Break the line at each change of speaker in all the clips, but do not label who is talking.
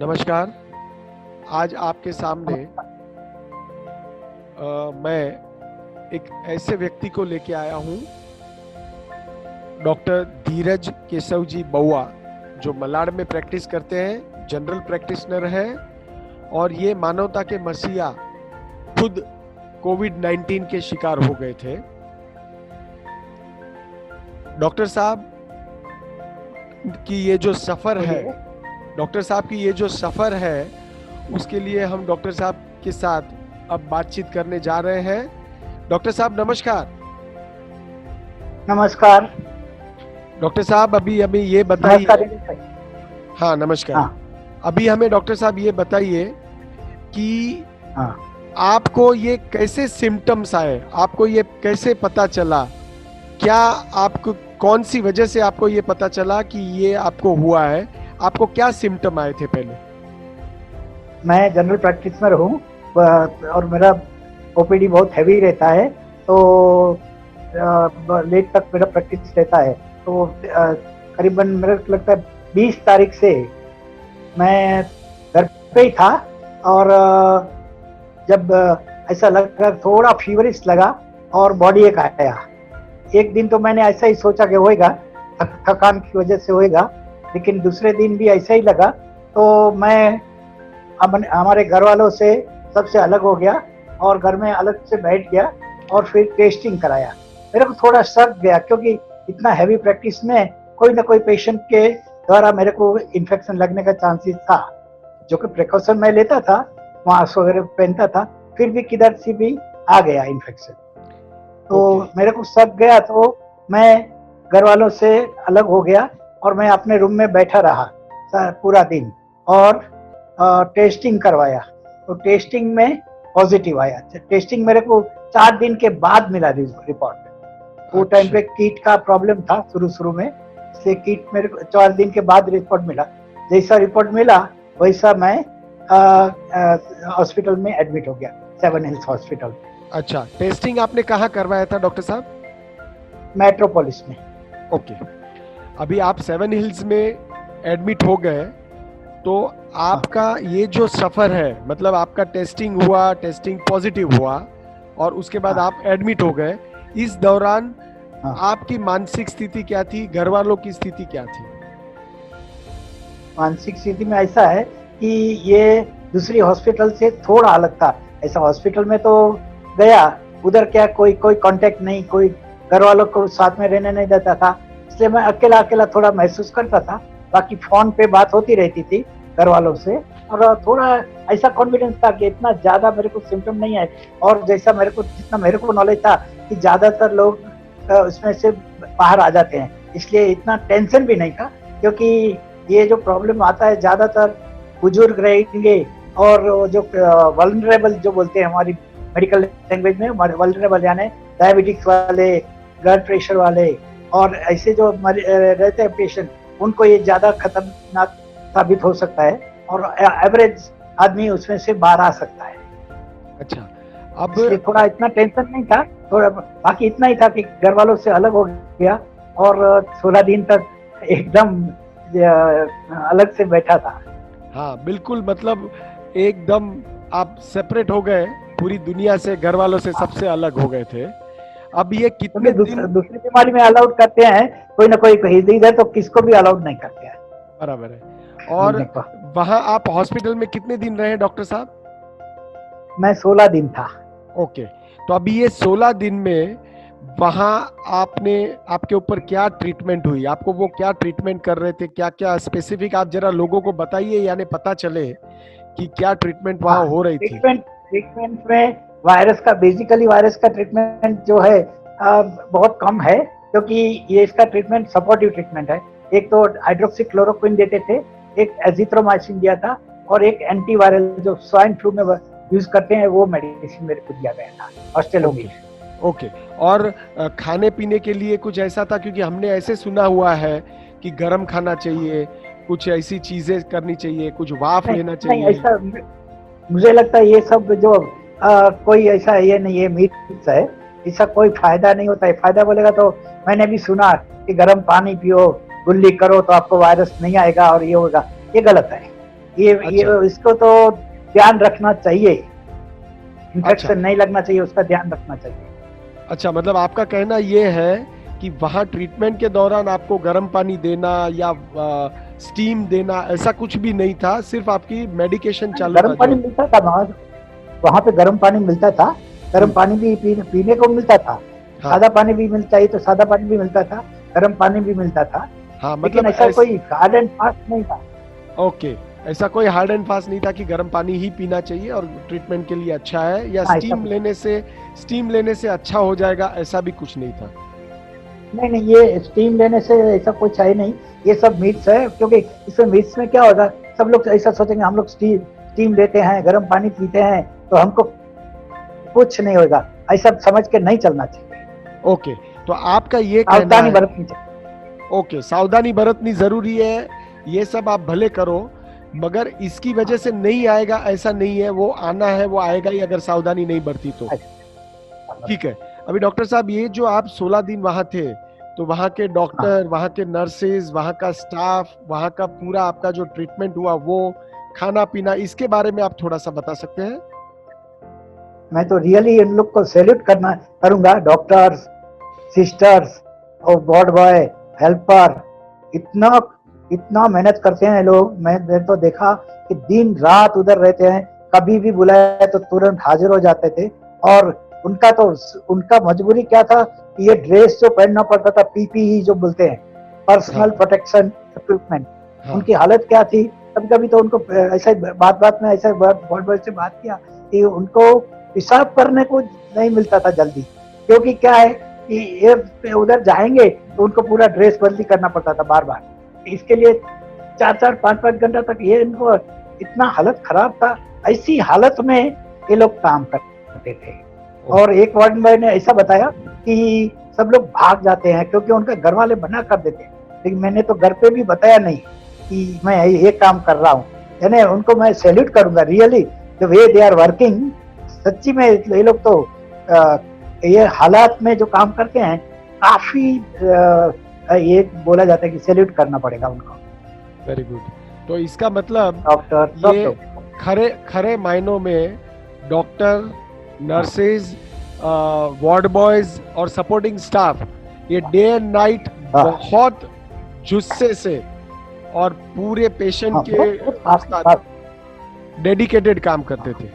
नमस्कार। आज आपके सामने मैं एक ऐसे व्यक्ति को लेके आया हूँ, डॉक्टर धीरज केशव जी बउआ, जो मलाड में प्रैक्टिस करते हैं, जनरल प्रैक्टिशनर है और ये मानवता के मसीहा खुद कोविड-19 के शिकार हो गए थे। डॉक्टर साहब की ये जो सफ़र है, उसके लिए हम डॉक्टर साहब के साथ अब बातचीत करने जा रहे हैं। डॉक्टर साहब नमस्कार।
नमस्कार
डॉक्टर साहब अभी ये बताइए। हाँ नमस्कार। हाँ। अभी हमें डॉक्टर साहब ये बताइए कि आपको ये कैसे सिम्टम्स आए, आपको ये कैसे पता चला, क्या आपको कौन सी वजह से आपको ये पता चला कि ये आपको हुआ है, आपको क्या सिम्टम आए थे पहले?
मैं जनरल प्रैक्टिशनर हूँ और मेरा ओपीडी बहुत हैवी रहता है, तो लेट तक मेरा प्रैक्टिस रहता है। तो करीबन मेरे को लगता है 20 तारीख से मैं घर पे ही था और जब ऐसा लगा, थोड़ा फीवरिश लगा और बॉडी एक आया। एक दिन तो मैंने ऐसा ही सोचा कि होएगा, थकान की वजह से होएगा, लेकिन दूसरे दिन भी ऐसा ही लगा। तो मैं हमारे घर वालों से सबसे अलग हो गया और घर में अलग से बैठ गया और फिर टेस्टिंग कराया। मेरे को थोड़ा शक गया, क्योंकि इतना हैवी प्रैक्टिस में कोई ना कोई पेशेंट के द्वारा मेरे को इन्फेक्शन लगने का चांसेस था, जो कि प्रिकॉशन मैं लेता था, मास्क वगैरह पहनता था, फिर भी किधर से भी आ गया इन्फेक्शन। तो मेरे को शक गया, तो मैं घर वालों से अलग हो गया और मैं अपने रूम में बैठा रहा पूरा दिन और टेस्टिंग करवाया। तो टेस्टिंग में पॉजिटिव आया। टेस्टिंग मेरे को 4 दिन के बाद मिला रिपोर्ट। वो टाइम पे कीट का प्रॉब्लम था शुरू में, इसलिए कीट मेरे को 4 दिन के बाद रिपोर्ट मिला। जैसा रिपोर्ट मिला वैसा मैं हॉस्पिटल में एडमिट हो गया, 7 हिल्स हॉस्पिटल।
अच्छा, टेस्टिंग आपने कहाँ करवाया था डॉक्टर साहब?
मेट्रोपोलिस में।
ओके, अभी आप 7 हिल्स में एडमिट हो गए, तो आपका ये जो सफर है, मतलब आपका टेस्टिंग हुआ, टेस्टिंग पॉजिटिव हुआ और उसके बाद आप एडमिट हो गए, इस दौरान आपकी मानसिक स्थिति क्या थी, घर वालों की स्थिति क्या थी?
मानसिक स्थिति में ऐसा है कि ये दूसरी हॉस्पिटल से थोड़ा अलग था। ऐसा हॉस्पिटल में तो गया, उधर क्या कोई कांटेक्ट नहीं, कोई घर वालों को साथ में रहने नहीं देता था, इसलिए मैं अकेला थोड़ा महसूस करता था। बाकी फोन पे बात होती रहती थी घर वालों से और थोड़ा ऐसा कॉन्फिडेंस था कि इतना ज्यादा मेरे को सिम्टम नहीं आए। और जैसा जितना मेरे को नॉलेज था कि ज्यादातर लोग उसमें से बाहर आ जाते हैं, इसलिए इतना टेंशन भी नहीं था, क्योंकि ये जो प्रॉब्लम आता है ज्यादातर बुजुर्ग रहेंगे और जो वल्नरेबल जो बोलते हैं हमारी मेडिकल लैंग्वेज में, वल्नरेबल यानी डायबिटिक्स वाले, ब्लड प्रेशर वाले और ऐसे जो रहते हैं पेशेंट, उनको ये ज्यादा खतरनाक साबित हो सकता है और एवरेज आदमी उसमें से बाहर आ सकता है।
अच्छा, अब
थोड़ा इतना टेंशन नहीं था, थोड़ा बाकी इतना ही था कि घर वालों से अलग हो गया और 16 दिन तक एकदम अलग से बैठा था।
हाँ बिल्कुल, मतलब एकदम आप सेपरेट हो गए पूरी दुनिया से, घर वालों से सबसे अलग हो गए थे। अब ये कितने
दूसरी बीमारी में अलाउड करते हैं, कोई ना कोई इधर तो किसको भी अलाउड नहीं करते हैं।
बराबर है। और वहाँ आप हॉस्पिटल में कितने दिन रहे डॉक्टर साहब?
मैं 16 दिन था।
ओके, तो अभी ये 16 दिन में वहाँ आपके ऊपर क्या ट्रीटमेंट हुई, आपको वो क्या ट्रीटमेंट कर रहे थे, क्या क्या स्पेसिफिक आप जरा लोगों को बताइए, यानी पता चले कि क्या ट्रीटमेंट वहाँ हो रही थी।
ट्रीटमेंट में बेसिकली वायरस का ट्रीटमेंट जो है बहुत कम है, क्योंकि ये इसका ट्रीटमेंट सपोर्टिव ट्रीटमेंट है। एक तो हाइड्रोक्सीक्लोरोक्विन देते थे, एक एजिथ्रोमाइसिन दिया था और एक एंटीवायरल जो स्वाइन फ्लू में यूज करते हैं वो मेडिसिन मेरे को दिया गया था हॉस्टलों में।
ओके, और खाने पीने के लिए कुछ ऐसा था, क्योंकि हमने ऐसे सुना हुआ है कि गर्म खाना चाहिए, कुछ ऐसी चीजें करनी चाहिए, कुछ वाफ लेना चाहिए?
नहीं, ऐसा मुझे लगता है ये सब जो कोई ऐसा ये नहीं है, मीथ है, इसका कोई फायदा नहीं होता है। फायदा बोलेगा तो मैंने भी सुना कि गर्म पानी पियो, गुल्ली करो तो आपको वायरस नहीं आएगा और ये होगा, ये गलत है। ये इसको तो ध्यान रखना चाहिए, इन्फेक्शन
अच्छा।
नहीं लगना चाहिए, उसका ध्यान रखना चाहिए।
अच्छा, मतलब आपका कहना ये है कि वहाँ ट्रीटमेंट के दौरान आपको गर्म पानी देना या स्टीम देना ऐसा कुछ भी नहीं था, सिर्फ आपकी मेडिकेशन चालू था
गर्म पानी
जो?
मिलता था वहाँ पे गर्म पानी मिलता था, गर्म पानी भी पीने को मिलता था।
हाँ।
सादा पानी भी मिलता है तो सादा पानी भी मिलता था, गर्म पानी भी मिलता था।
हाँ,
लेकिन
मतलब
ऐसा कोई हार्ड एंड फास्ट नहीं था।
ओके, ऐसा कोई हार्ड एंड फास्ट नहीं था कि गर्म पानी ही पीना चाहिए और ट्रीटमेंट के लिए अच्छा है, या
हाँ,
स्टीम लेने से अच्छा हो जाएगा, ऐसा भी कुछ नहीं था?
नहीं, ये स्टीम लेने से ऐसा कुछ है नहीं, ये सब मिथ्स है। क्योंकि इसमें मिथ्स में क्या होगा, सब लोग ऐसा सोचेंगे हम लोग स्टीम लेते हैं, गर्म पानी पीते हैं तो हमको कुछ नहीं होगा, ऐसा समझ के नहीं चलना चाहिए।
ओके, तो आपका ये कहना
सावधानी
है,
बरतनी चाहिए।
ओके, सावधानी बरतनी जरूरी है, ये सब आप भले करो, मगर इसकी वजह से नहीं आएगा ऐसा नहीं है, वो आना है, वो आएगा ही अगर सावधानी नहीं बरती तो। ठीक है। अभी डॉक्टर साहब, ये जो आप 16 दिन वहां थे, तो वहां के डॉक्टर, वहां के नर्सेज, वहां का स्टाफ, वहां का पूरा आपका जो ट्रीटमेंट हुआ, वो खाना पीना, इसके बारे में आप थोड़ा सा बता सकते हैं?
मैं तो रियली इन लोग को सैल्यूट करूंगा, डॉक्टर्स, सिस्टर्स और वार्ड बॉय, हेल्पर, इतना इतना मेहनत करते हैं लोग। मैंने तो देखा कि दिन रात उधर रहते हैं, कभी भी बुलाया तो तुरंत हाजिर हो जाते थे। और उनका मजबूरी क्या था कि ये ड्रेस जो पहनना पड़ता था, पीपीई जो बोलते हैं, पर्सनल प्रोटेक्शन इक्विपमेंट, उनकी हालत क्या थी। कभी कभी तो उनको ऐसा बात में ऐसा वार्ड बॉय से बात किया कि उनको पेशाब करने को नहीं मिलता था जल्दी, क्योंकि क्या है कि ये उधर जाएंगे तो उनको पूरा ड्रेस बदली करना पड़ता था बार बार। इसके लिए 4-4, 5-5 घंटा तक ये इनको इतना हालत खराब था। ऐसी हालत में ये लोग काम करते थे। और एक वार्ड बॉय ने ऐसा बताया कि सब लोग भाग जाते हैं क्योंकि उनके घर वाले मना कर देते हैं, लेकिन मैंने तो घर पे भी बताया नहीं कि मैं ये काम कर रहा हूँ। यानी उनको मैं सैल्यूट करूंगा, really the way they are working. सच्ची में ये लोग तो ये हालात में जो काम करते हैं, काफी ये बोला जाता है कि सैल्यूट करना पड़ेगा उनको।
Very good. तो इसका मतलब
डॉक्टर,
ये खरे मायनों में डॉक्टर, नर्सेज, वार्ड बॉयज और सपोर्टिंग स्टाफ, ये डे एंड नाइट बहुत जुस्से से और पूरे पेशेंट के डेडिकेटेड काम करते थे।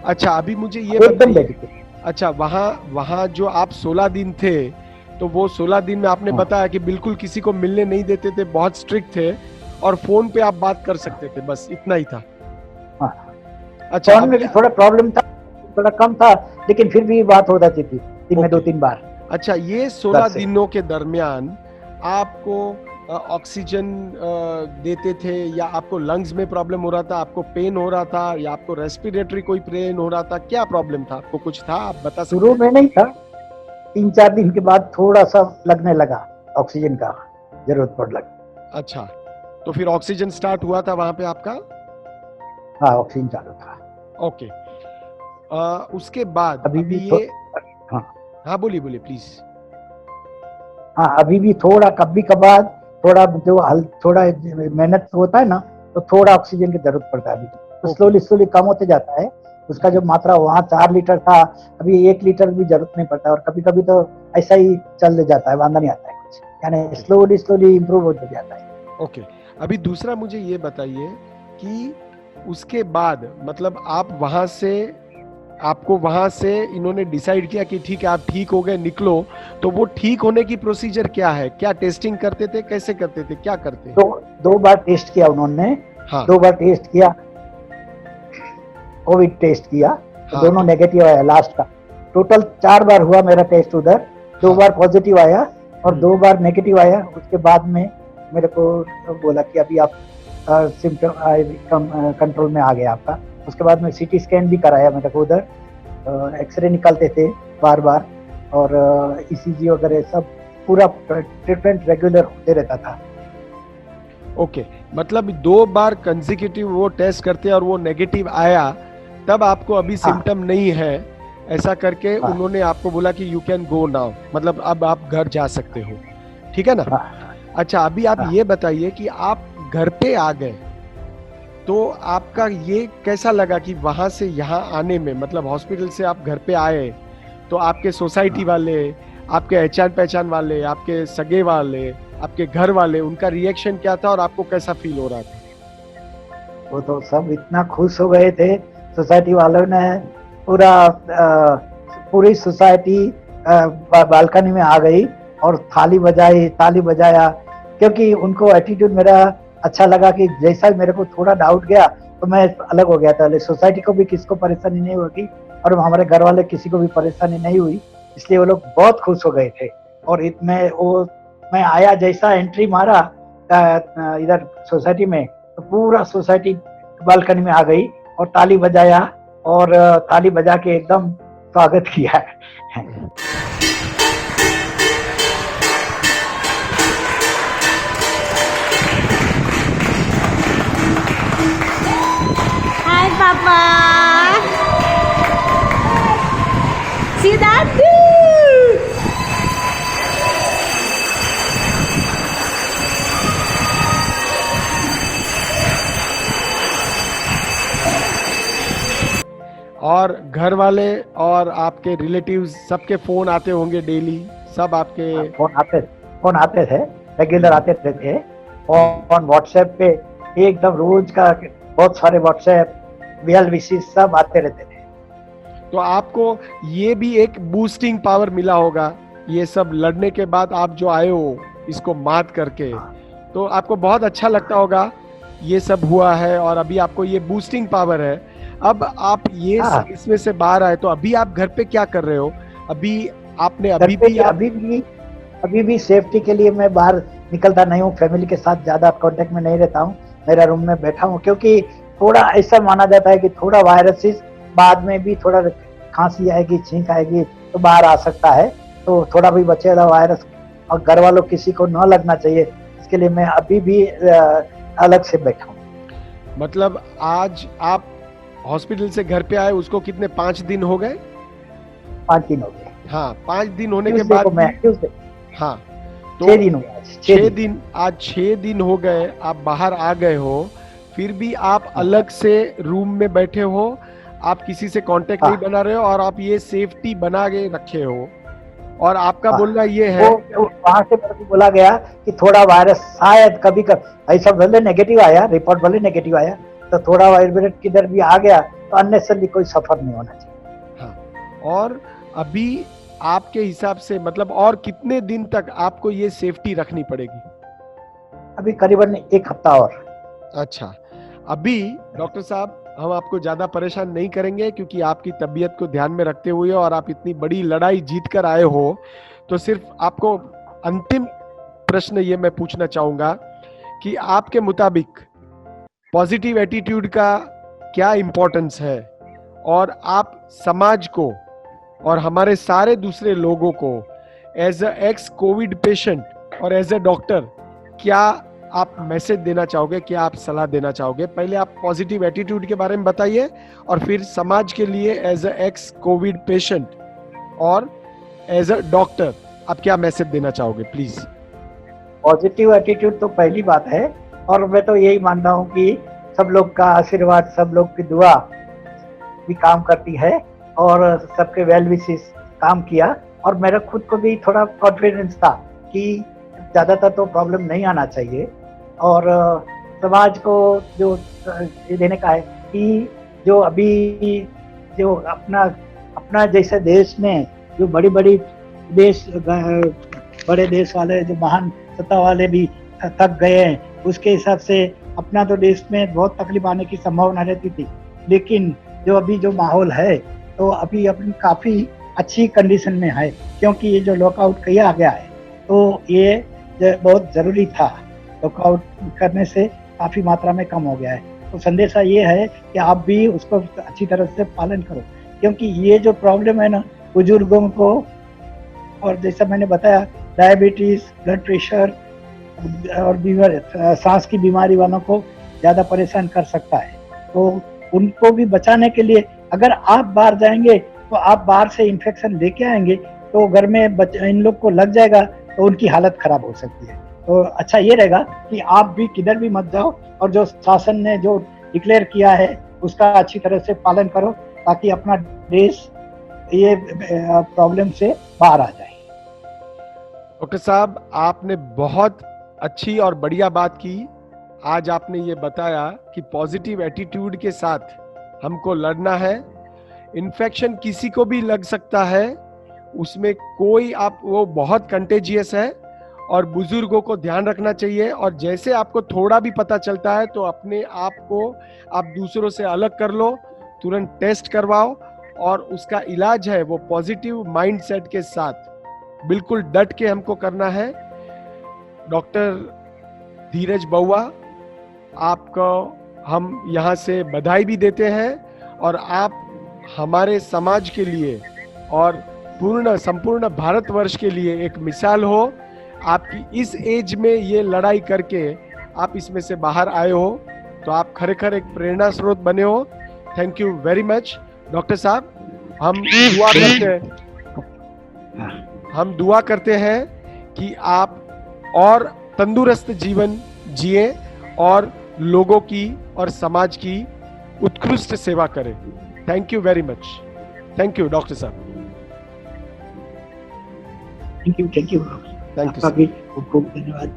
अच्छा, अभी मुझे ये बताइए, अच्छा, वहाँ जो आप 16 दिन थे, तो वो 16 दिन में आपने बताया कि बिल्कुल किसी को मिलने नहीं देते थे, बहुत स्ट्रिक्ट थे, और फोन पे आप बात कर सकते थे, बस इतना ही था?
अच्छा, फोन में भी थोड़ा प्रॉब्लम था, थोड़ा कम था, लेकिन फिर भी बात हो जाती थी दिन में 2-3 बार।
अच्छा, ये 16 दिनों के दरमियान आपको ऑक्सीजन देते थे, या आपको लंग्स में प्रॉब्लम हो रहा था, आपको पेन हो रहा था, या आपको रेस्पिरेटरी कोई पेन हो रहा था? क्या प्रॉब्लम था आपको, कुछ था, आप बता सकते?
शुरू में नहीं था, 3-4 दिन के बाद थोड़ा सा लगने लगा, ऑक्सीजन का जरूरत पड़ लगी।
अच्छा, तो फिर ऑक्सीजन स्टार्ट हुआ था वहां पे आपका?
हाँ, ऑक्सीजन चालू था।
ओके। उसके बाद
अभी भी
ये हाँ बोलिए प्लीज।
हाँ, अभी भी थोड़ा कभी कभार थोड़ा मेहनत होता है ना, तो थोड़ा ऑक्सीजन की जरूरत पड़ता है। अभी तो स्लोली कम होते जाता है उसका जो मात्रा। वहाँ 4 लीटर था, अभी 1 लीटर भी जरूरत नहीं पड़ता, और कभी कभी तो ऐसा ही चल जाता है, वांधा नहीं आता है कुछ, यानी स्लोली इम्प्रूव होते जाता है।
ओके। अभी दूसरा मुझे ये बताइए कि उसके बाद, मतलब आपको वहां से इन्होंने डिसाइड किया कि ठीक है आप ठीक हो गए, निकलो, तो वो ठीक होने की प्रोसीजर क्या है? क्या टेस्टिंग करते थे, कैसे करते थे, क्या करते?
तो 2 बार टेस्ट किया उन्होंने।
हाँ।
2 बार टेस्ट किया, कोविड टेस्ट किया। हाँ। दोनों नेगेटिव आया लास्ट का। टोटल 4 बार हुआ मेरा टेस्ट उधर। 2 बार पॉजिटिव आया और 2 बार नेगेटिव आया। उसके बाद में मेरे को बोला कि अभी आप सिम्टम कंट्रोल में आ गया आपका। उसके बाद में सीटी स्कैन भी कराया मेरे को उधर, एक्सरे निकालते थे बार बार, और ईसीजी वगैरह सब, पूरा ट्रीटमेंट रेगुलर होते रहता था।
ओके, मतलब 2 बार कंसेक्यूटिव वो टेस्ट करते और वो नेगेटिव आया, तब आपको अभी सिम्टम नहीं है, ऐसा करके उन्होंने आपको बोला कि यू कैन गो नाउ, मतलब अब आप घर जा सकते हो, ठीक है ना? अच्छा, अभी आप ये बताइए कि आप घर पे आ गए तो आपका ये कैसा लगा कि वहां से यहाँ आने में, मतलब हॉस्पिटल से आप घर पे आए तो आपके सोसाइटी वाले, आपके पहचान पहचान वाले, आपके सगे वाले, आपके घर वाले, उनका रिएक्शन क्या था और आपको कैसा फील हो रहा था?
वो तो सब इतना खुश हो गए थे, सोसाइटी वालों ने पूरी सोसाइटी बालकनी में आ गई और ताली बजाया, क्योंकि उनको एटीट्यूड मेरा अच्छा लगा कि जैसा मेरे को थोड़ा डाउट गया तो मैं अलग हो गया था। सोसाइटी को भी किसको परेशानी नहीं होगी और हमारे घर वाले किसी को भी परेशानी नहीं हुई, इसलिए वो लोग बहुत खुश हो गए थे। और मैं आया, जैसा एंट्री मारा इधर सोसाइटी में, तो पूरा सोसाइटी बालकनी में आ गई और ताली बजाया और ताली बजा के एकदम स्वागत किया।
Hai Papa. Si Dadu.
और घर वाले और आपके रिलेटिव्स सबके फोन आते होंगे डेली, सब आपके
फोन आते थे, रेगुलर आते थे। और व्हाट्सएप पे एकदम रोज का बहुत सारे व्हाट्सएप वेल विशेस सब आते रहते थे।
तो आपको ये भी एक बूस्टिंग पावर मिला होगा, ये सब लड़ने के बाद आप जो आए हो इसको मात करके, तो आपको बहुत अच्छा लगता होगा ये सब हुआ है और अभी आपको ये बूस्टिंग पावर है। अब आप ये इसमें से बाहर आए तो अभी आप घर पे क्या कर रहे हो? अभी आपने
अभी भी सेफ्टी के लिए मैं बाहर निकलता नहीं हूँ, फैमिली के साथ ज्यादा कांटेक्ट में नहीं रहता हूँ, मेरा रूम में बैठा हूँ, क्योंकि थोड़ा ऐसा माना जाता है कि थोड़ा वायरसेस बाद में भी थोड़ा खांसी आएगी, छींक आएगी तो बाहर आ सकता है, तो थोड़ा भी बचेगा वायरस और घर वालों किसी को न लगना चाहिए, इसके लिए मैं अभी भी अलग से बैठा हूँ।
मतलब आज आप हॉस्पिटल से घर पे आए, उसको कितने 5 दिन हो गए?
5 दिन हो गए।
हाँ, 5 दिन होने के बाद हाँ, तो
6 दिन हो गए।
6 दिन, आज 6 दिन हो गए आप बाहर आ गए हो, फिर भी आप अलग से रूम में बैठे हो, आप किसी से कांटेक्ट नहीं बना रहे हो और आप ये सेफ्टी बना के रखे हो। और आपका बोलना ये है,
वहां से मेरे को बोला गया कि थोड़ा वायरस शायद कभी ऐसा भले नेगेटिव आया, रिपोर्ट भले नेगेटिव आया, तो थोड़ा वायरस किधर भी आ गया तो अननेसेसरी कोई सफर नहीं होना चाहिए।
हाँ, और अभी आपके हिसाब से मतलब और कितने दिन तक आपको ये सेफ्टी रखनी पड़ेगी?
अभी करीबन 1 हफ्ता और।
अच्छा, अभी डॉक्टर साहब हम आपको ज्यादा परेशान नहीं करेंगे, क्योंकि आपकी तबीयत को ध्यान में रखते हुए और आप इतनी बड़ी लड़ाई जीत कर आए हो, तो सिर्फ आपको अंतिम प्रश्न ये मैं पूछना चाहूंगा कि आपके मुताबिक पॉजिटिव एटीट्यूड का क्या इम्पोर्टेंस है और आप समाज को और हमारे सारे दूसरे लोगों को as a ex covid patient और एज अ डॉक्टर क्या आप मैसेज देना चाहोगे, क्या आप सलाह देना चाहोगे? पहले आप पॉजिटिव एटीट्यूड के बारे में बताइए और फिर समाज के लिए as a ex covid patient और एज अ डॉक्टर आप क्या मैसेज देना चाहोगे, प्लीज?
पॉजिटिव एटीट्यूड तो पहली बात है, और मैं तो यही मानता हूँ कि सब लोग का आशीर्वाद, सब लोग की दुआ भी काम करती है और सबके वेल विशेस काम किया, और मेरा खुद को भी थोड़ा कॉन्फिडेंस था कि ज्यादातर तो प्रॉब्लम नहीं आना चाहिए। और समाज को जो ये देने का है कि जो अभी जो अपना जैसे देश में जो बड़े देश वाले, जो महान सत्ता वाले भी थक गए हैं, उसके हिसाब से अपना तो देश में बहुत तकलीफ आने की संभावना रहती थी, लेकिन जो अभी जो माहौल है तो अभी अपनी काफ़ी अच्छी कंडीशन में है, क्योंकि ये जो लॉकआउट किया गया है तो ये बहुत ज़रूरी था। लॉकआउट करने से काफ़ी मात्रा में कम हो गया है, तो संदेशा ये है कि आप भी उसको अच्छी तरह से पालन करो, क्योंकि ये जो प्रॉब्लम है ना बुजुर्गों को, और जैसा मैंने बताया डायबिटीज़, ब्लड प्रेशर और सांस की बीमारी वालों को ज़्यादा परेशान कर सकता है, तो उनको भी बचाने के लिए अगर आप बाहर जाएंगे तो आप बाहर से इन्फेक्शन लेके आएंगे तो घर में इन लोग को लग जाएगा तो उनकी हालत खराब हो सकती है। तो अच्छा ये रहेगा कि आप भी किधर भी मत जाओ, और जो शासन ने जो डिक्लेयर किया है उसका अच्छी तरह से पालन करो, ताकि अपना देश ये प्रॉब्लम से बाहर आ जाए।
डॉक्टर साहब, आपने बहुत अच्छी और बढ़िया बात की। आज आपने ये बताया कि पॉजिटिव एटीट्यूड के साथ हमको लड़ना है। इन्फेक्शन किसी को भी लग सकता है, उसमें कोई वो बहुत कंटेजियस है और बुजुर्गों को ध्यान रखना चाहिए। और जैसे आपको थोड़ा भी पता चलता है तो अपने आप को आप दूसरों से अलग कर लो, तुरंत टेस्ट करवाओ और उसका इलाज है वो पॉजिटिव माइंडसेट के साथ बिल्कुल डट के हमको करना है। डॉक्टर धीरज बउआ, आपको हम यहाँ से बधाई भी देते हैं और आप हमारे समाज के लिए और संपूर्ण भारतवर्ष के लिए एक मिसाल हो। आपकी इस एज में ये लड़ाई करके आप इसमें से बाहर आए हो, तो आप खरेखर एक प्रेरणा स्रोत बने हो। Thank you very much doctor साहब। हम दुआ करते हैं कि आप और तंदुरुस्त जीवन जिए और लोगों की और समाज की उत्कृष्ट सेवा करें। Thank you very much. Thank you doctor साहब।
Thank you
thank you.
बहुत बहुत धन्यवाद।